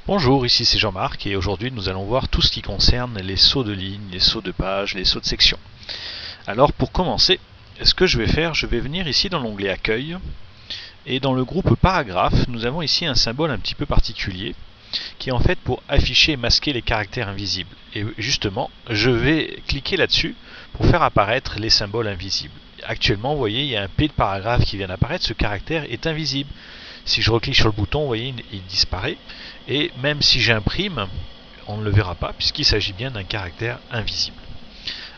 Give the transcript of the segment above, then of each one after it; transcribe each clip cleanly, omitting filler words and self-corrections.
Bonjour, ici c'est Jean-Marc et aujourd'hui nous allons voir tout ce qui concerne les sauts de ligne, les sauts de page, les sauts de section. Alors pour commencer, ce que je vais faire, je vais venir ici dans l'onglet Accueil et dans le groupe Paragraphe, nous avons ici un symbole un petit peu particulier qui est en fait pour afficher et masquer les caractères invisibles. Et justement, je vais cliquer là-dessus pour faire apparaître les symboles invisibles. Actuellement, vous voyez, il y a un P de paragraphe qui vient d'apparaître, ce caractère est invisible. Si je reclique sur le bouton, vous voyez, il disparaît. Et même si j'imprime, on ne le verra pas, puisqu'il s'agit bien d'un caractère invisible.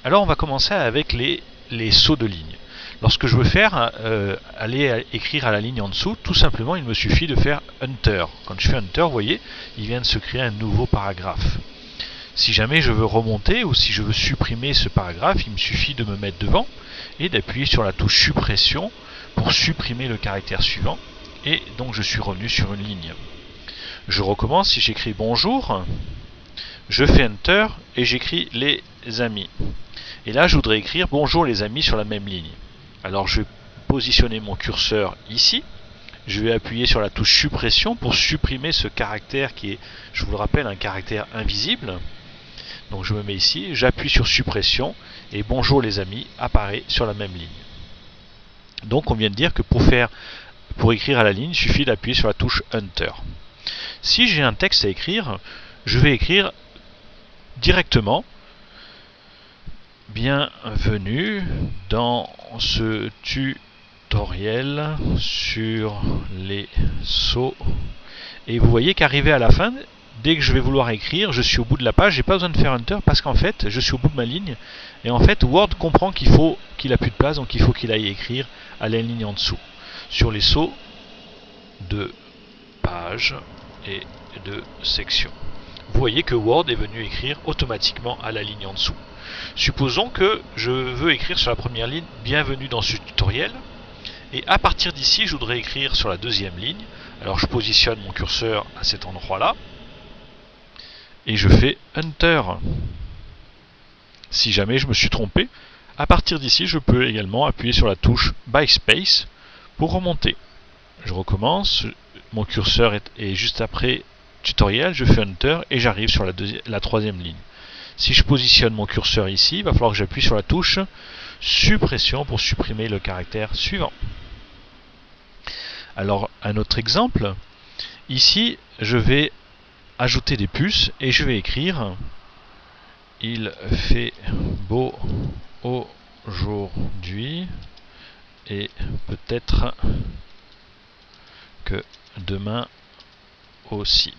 Alors on va commencer avec les sauts de ligne. Lorsque je veux faire aller écrire à la ligne en dessous, tout simplement il me suffit de faire Enter. Quand je fais Enter, vous voyez, il vient de se créer un nouveau paragraphe. Si jamais je veux remonter ou si je veux supprimer ce paragraphe, il me suffit de me mettre devant et d'appuyer sur la touche suppression pour supprimer le caractère suivant. Et donc je suis revenu sur une ligne. Je recommence, si j'écris bonjour, je fais Enter et j'écris les amis. Et là je voudrais écrire bonjour les amis sur la même ligne. Alors je vais positionner mon curseur ici, je vais appuyer sur la touche suppression pour supprimer ce caractère qui est, je vous le rappelle, un caractère invisible. Donc je me mets ici, j'appuie sur suppression et bonjour les amis apparaît sur la même ligne. Donc on vient de dire que pour écrire à la ligne, il suffit d'appuyer sur la touche Enter. Si j'ai un texte à écrire, je vais écrire directement bienvenue dans ce tutoriel sur les sauts. Et vous voyez qu'arrivé à la fin, dès que je vais vouloir écrire, je suis au bout de la page, j'ai pas besoin de faire Enter parce qu'en fait, je suis au bout de ma ligne. Et en fait, Word comprend qu'il a plus de place, donc il faut qu'il aille écrire à la ligne en dessous. Sur les sauts de page et de section. Vous voyez que Word est venu écrire automatiquement à la ligne en dessous. Supposons que je veux écrire sur la première ligne bienvenue dans ce tutoriel et à partir d'ici je voudrais écrire sur la deuxième ligne. Alors je positionne mon curseur à cet endroit là et je fais Enter. Si jamais je me suis trompé, à partir d'ici je peux également appuyer sur la touche Backspace pour remonter. Je recommence, mon curseur est juste après tutoriel, je fais Enter et j'arrive sur la troisième ligne. Si je positionne mon curseur ici, il va falloir que j'appuie sur la touche suppression pour supprimer le caractère suivant. Alors un autre exemple, ici je vais ajouter des puces et je vais écrire il fait beau aujourd'hui et peut-être que demain aussi.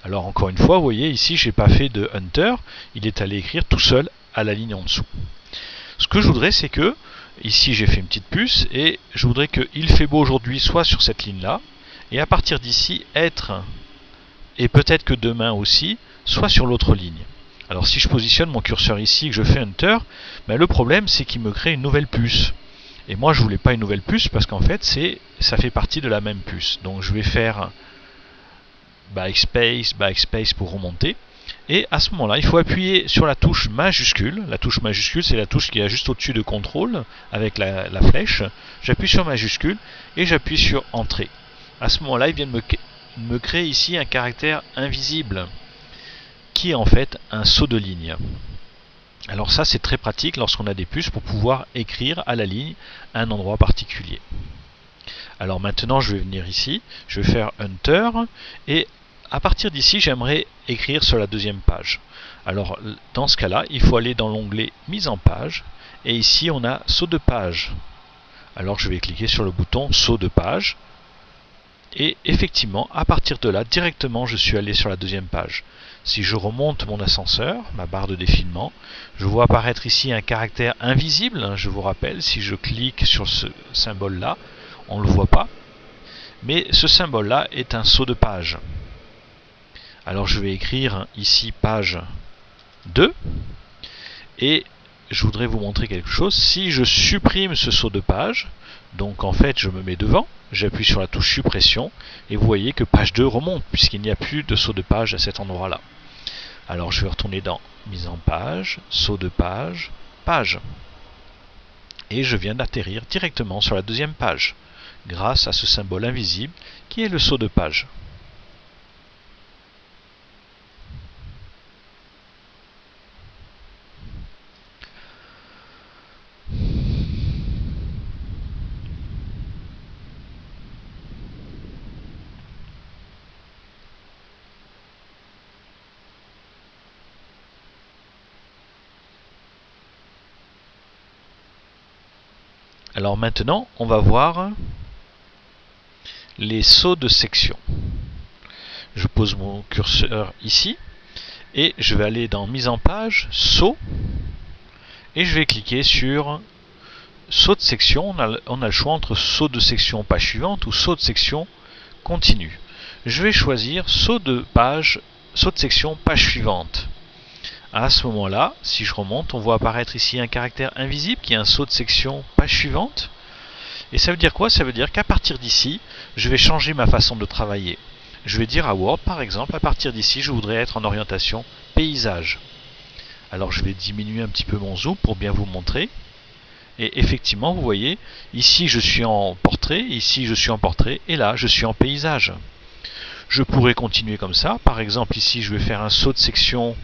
Alors encore une fois, vous voyez ici, j'ai pas fait de Enter, il est allé écrire tout seul à la ligne en dessous. Ce que je voudrais, c'est que, ici j'ai fait une petite puce, et je voudrais que il fait beau aujourd'hui soit sur cette ligne-là, et à partir d'ici, être, et peut-être que demain aussi, soit sur l'autre ligne. Alors si je positionne mon curseur ici et que je fais Enter, ben le problème c'est qu'il me crée une nouvelle puce. Et moi je voulais pas une nouvelle puce parce qu'en fait ça fait partie de la même puce. Donc je vais faire Backspace pour remonter. Et à ce moment-là, il faut appuyer sur la touche majuscule. La touche majuscule, c'est la touche qui est juste au-dessus de contrôle avec la flèche. J'appuie sur majuscule et j'appuie sur Entrée. À ce moment-là, il vient de me créer ici un caractère invisible qui est en fait un saut de ligne. Alors ça, c'est très pratique lorsqu'on a des puces pour pouvoir écrire à la ligne à un endroit particulier. Alors maintenant, je vais venir ici, je vais faire Enter et à partir d'ici, j'aimerais écrire sur la deuxième page. Alors dans ce cas-là, il faut aller dans l'onglet Mise en page et ici on a saut de page. Alors je vais cliquer sur le bouton saut de page et effectivement, à partir de là, directement je suis allé sur la deuxième page. Si je remonte mon ascenseur, ma barre de défilement, je vois apparaître ici un caractère invisible. Je vous rappelle, si je clique sur ce symbole-là, on ne le voit pas. Mais ce symbole-là est un saut de page. Alors je vais écrire ici page 2. Et je voudrais vous montrer quelque chose. Si je supprime ce saut de page, donc en fait je me mets devant, j'appuie sur la touche suppression et vous voyez que page 2 remonte puisqu'il n'y a plus de saut de page à cet endroit-là. Alors je vais retourner dans mise en page, saut de page, page. Et je viens d'atterrir directement sur la deuxième page grâce à ce symbole invisible qui est le saut de page. Alors maintenant, on va voir les sauts de section. Je pose mon curseur ici et je vais aller dans mise en page, saut, et je vais cliquer sur saut de section. On a le choix entre saut de section page suivante ou saut de section continue. Je vais choisir saut de section page suivante. À ce moment-là, si je remonte, on voit apparaître ici un caractère invisible qui est un saut de section page suivante. Et ça veut dire quoi? Ça veut dire qu'à partir d'ici, je vais changer ma façon de travailler. Je vais dire à Word, par exemple, à partir d'ici, je voudrais être en orientation paysage. Alors je vais diminuer un petit peu mon zoom pour bien vous montrer. Et effectivement, vous voyez, ici je suis en portrait, ici je suis en portrait, et là je suis en paysage. Je pourrais continuer comme ça. Par exemple, ici je vais faire un saut de section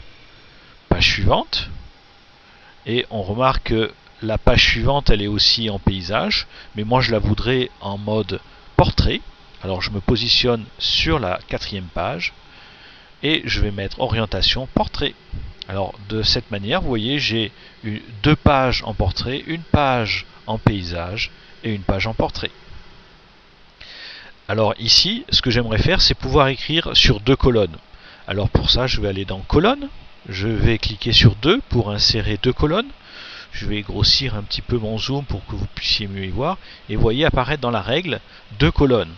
page suivante. Et on remarque que la page suivante, elle est aussi en paysage, mais moi je la voudrais en mode portrait. Alors je me positionne sur la 4e page et je vais mettre orientation portrait. Alors de cette manière, vous voyez, j'ai 2 pages en portrait, une page en paysage et une page en portrait. Alors ici, ce que j'aimerais faire, c'est pouvoir écrire sur 2 colonnes. Alors pour ça, je vais aller dans colonnes, je vais cliquer sur 2 pour insérer 2 colonnes. Je vais grossir un petit peu mon zoom pour que vous puissiez mieux y voir. Et vous voyez apparaître dans la règle 2 colonnes.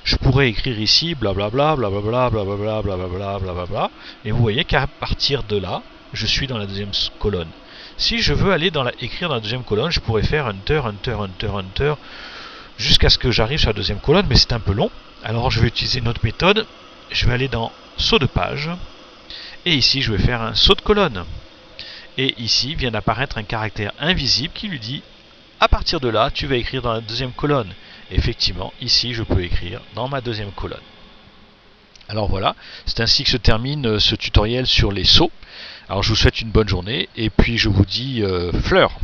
Je pourrais écrire ici blablabla, blablabla, blablabla, blablabla, blablabla. Et vous voyez qu'à partir de là, je suis dans la 2e colonne. Si je veux aller écrire dans la 2e colonne, je pourrais faire Enter, Enter, Enter, Enter, jusqu'à ce que j'arrive sur la 2e colonne, mais c'est un peu long. Alors je vais utiliser une autre méthode. Je vais aller dans saut de page. Et ici, je vais faire un saut de colonne. Et ici vient d'apparaître un caractère invisible qui lui dit à partir de là, tu vas écrire dans la 2e colonne. Effectivement, ici, je peux écrire dans ma 2e colonne. Alors voilà, c'est ainsi que se termine ce tutoriel sur les sauts. Alors je vous souhaite une bonne journée et puis je vous dis fleurs.